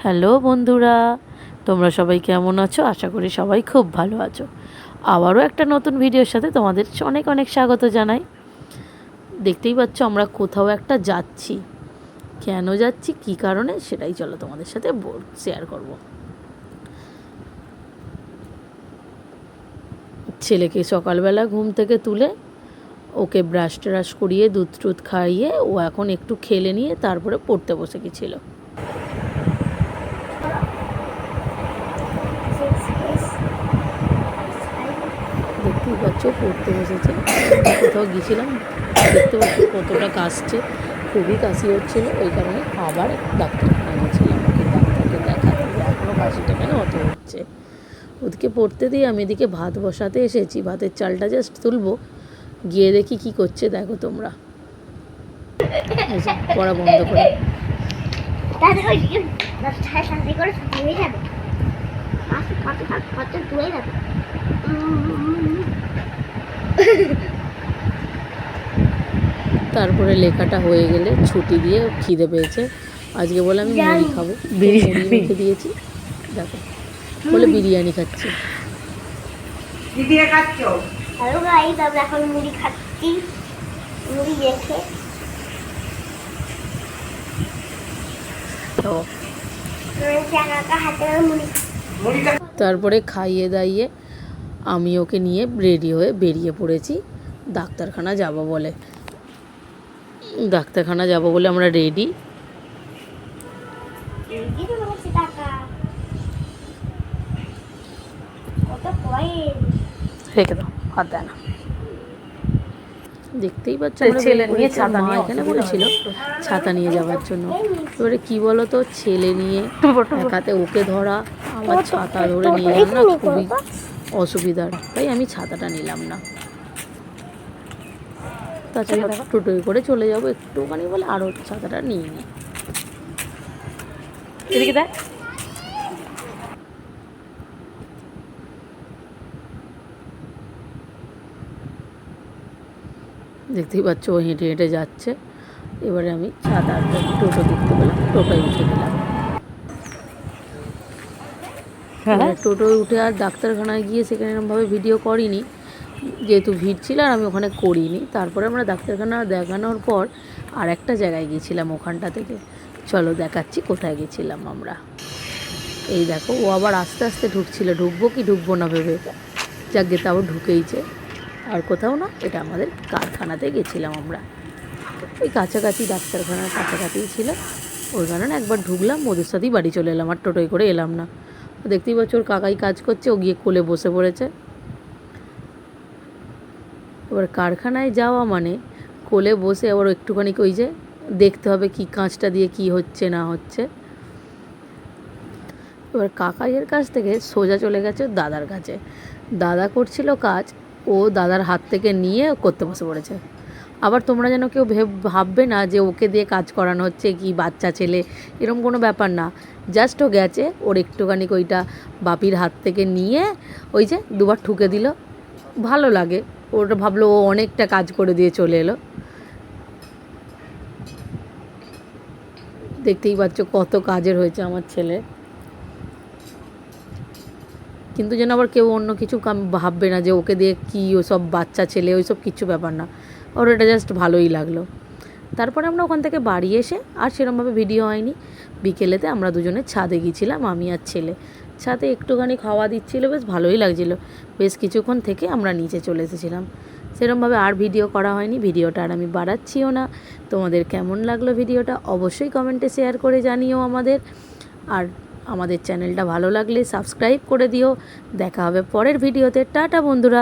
Hello বন্ধুরা, তোমরা সবাই কেমন আছো? আশা করি সবাই খুব ভালো আছো। আবারও একটা নতুন ভিডিওর সাথে তোমাদের অনেক অনেক স্বাগত জানাই। দেখতেই পাচ্ছ আমরা কোথাও একটা যাচ্ছি। কেন যাচ্ছি, কী কারণে, সেটাই চলো তোমাদের সাথে শেয়ার করব। ছেলেকে সকালবেলা ঘুম থেকে তুলে ওকে ব্রাশ ট্রাশ করিয়ে দুধ টুধ খাইয়ে ও এখন একটু খেলে নিয়ে তারপরে পড়তে বসে গেছিলো। দেখতেই পাচ্ছ পড়তে বসেছে। কোথাও গিয়েছিলাম, দেখতে পাচ্ছ কতটা কাশছে, খুবই কাশি হচ্ছিল, ওই কারণে আবার ডাক্তারখানা গেছিলাম ওকে ডাক্তারকে দেখাতে। এখনও কাশিটা কেন অত হচ্ছে। ওদিকে পড়তে দিয়ে আমি এদিকে ভাত বসাতে এসেছি, ভাতের চালটা জাস্ট তুলবো, গিয়ে দেখি কি করছে। দেখো তোমরা, পড়া বন্ধ করে তারপরে লেখাটা হয়ে গেলে ছুটি দিয়ে খিদে পেয়েছে। আজকে বলে আমি মুড়ি খাবো, মুড়ি মেখে দিয়েছি। দেখো বলে বিরিয়ানি খাচ্ছি। হ্যালো গাইস, আমরা এখন মুড়ি খাচ্ছি, মুড়ি মেখে। তারপরে খাইয়ে দাইয়ে আমি ওকে নিয়ে রেডি হয়ে বেরিয়ে পড়েছি ডাক্তারখানা যাব বলে। ডাক্তারখানা যাব বলে আমরা রেডি। রেখে দাও, হাত দেয় না। দেখতেই পাচ্ছ ছেলে নিয়ে ছাতা নিয়ে এখানে বলেছিল ছাতা নিয়ে যাওয়ার জন্য। এবারে কি বলো তো, ছেলে নিয়ে একাতে ওকে ধরা আবার ছাতা ধরে নিয়ে যাওয়া না খুবই অসুবিধার, তাই আমি ছাতাটা নিলাম না। তাছাড়া টোটোয় করে চলে যাবো একটুখানি বলে আরও ছাতাটা নিয়ে নিই। এদিকে দেখ, দেখতেই পাচ্ছ ও হেঁটে হেঁটে যাচ্ছে। এবারে আমি ছাতা টোটো দেখতে পেলাম, টোটোয় উঠে দিলাম। টোটোয় উঠে আর ডাক্তারখানায় গিয়ে সেখানে এরকমভাবে ভিডিও করিনি, যেহেতু ভিড় ছিল আর আমি ওখানে করিনি। তারপরে আমরা ডাক্তারখানা দেখানোর পর আর একটা জায়গায় গিয়েছিলাম ওখানটা থেকে। চলো দেখাচ্ছি কোথায় গেছিলাম আমরা। এই দেখো ও আবার আস্তে আস্তে ঢুকছিল, ঢুকবো কি ঢুকবো না ভেবে, যাকে তাও ঢুকেইছে। আর কোথাও না, এটা আমাদের কারখানাতে গেছিলাম আমরা, ওই কাছাকাছি ডাক্তারখানার কাছাকাছিই ছিল। ওই কারণে একবার ঢুকলাম, ওদের সাথেই বাড়ি চলে এলাম, আর টোটোয় করে এলাম না। দেখতেই পাচ্ছ ওর কাকাই কাজ করছে, ও গিয়ে কোলে বসে পড়েছে। এবার কারখানায় যাওয়া মানে কোলে বসে আবার একটুখানি ওই যে দেখতে হবে কি কাঁচটা দিয়ে কি হচ্ছে না হচ্ছে। এবার কাকাইয়ের কাছ থেকে সোজা চলে গেছে দাদার কাছে। দাদা করছিল কাজ, ও দাদার হাত থেকে নিয়ে করতে বসে পড়েছে। আবার তোমরা যেন কেউ ভাববে না যে ওকে দিয়ে কাজ করানো হচ্ছে, কি বাচ্চা ছেলে, এরকম কোনো ব্যাপার না। জাস্ট ও গেছে, ওর একটুখানি ওইটা বাপির হাত থেকে নিয়ে ওই যে দুবার ঠুকে দিল। ভালো লাগে, ওটা ভাবলো ও অনেকটা কাজ করে দিয়ে চলে এলো। দেখতেই পাচ্ছ কত কাজের হয়েছে আমার ছেলে। কিন্তু যেন আবার কেউ অন্য কিছু ভাববে না যে ওকে দিয়ে কী ওসব বাচ্চা ছেলে, ওই সব কিছু ব্যাপার না। ওর এটা জাস্ট ভালোই লাগলো। তারপরে আমরা ওখান থেকে বাড়ি এসে আর সেরকমভাবে ভিডিও হয়নি। বিকেলেতে আমরা দুজনে ছাদে গিয়েছিলাম, আমি আর ছেলে। ছাদে একটুখানি খাওয়া দিচ্ছিলো, বেশ ভালোই লাগছিলো। বেশ কিছুক্ষণ থেকে আমরা নিচে চলে এসেছিলাম। সেরকমভাবে আর ভিডিও করা হয়নি, ভিডিওটা আর আমি বাড়াচ্ছিও না। তোমাদের কেমন লাগলো ভিডিওটা অবশ্যই কমেন্টে শেয়ার করে জানিও আমাদের। আর আমাদের চ্যানেলটা ভালো লাগলে সাবস্ক্রাইব করে দিও। দেখা হবে পরের ভিডিওতে। টাটা বন্ধুরা।